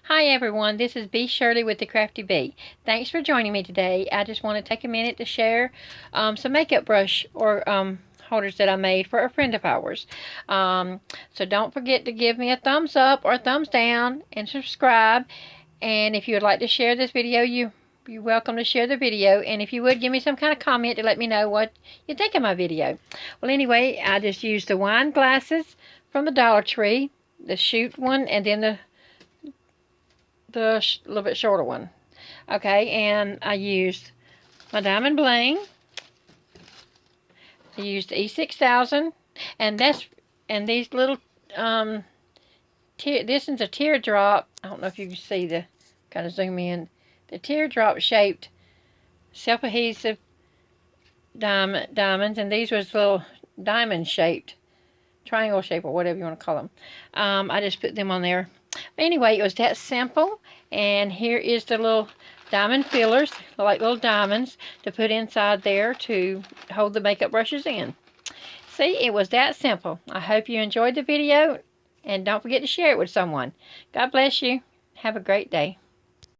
Hi everyone, this is Bee Shirley with the Crafty Bee. Thanks for joining me today. I just want to take a minute to share some makeup brush or holders that I made for a friend of ours. So don't forget to give me a thumbs up or a thumbs down and subscribe. And if you would like to share this video, you're welcome to share the video. And if you would, give me some kind of comment to let me know what you think of my video. Well, anyway, I just used the wine glasses from the Dollar Tree, the shoot one, and then the little bit shorter one. Okay, and I used my Diamond Bling. I used E6000, and these little this is a teardrop. I don't know if you can see the kind of zoom in. The teardrop shaped self-adhesive diamonds, and these was little diamond shaped, triangle shape, or whatever you want to call them. I just put them on there. Anyway, it was that simple. And here is the little diamond fillers, like little diamonds, to put inside there to hold the makeup brushes in. See, it was that simple. I hope you enjoyed the video, and don't forget to share it with someone. God bless you. Have a great day.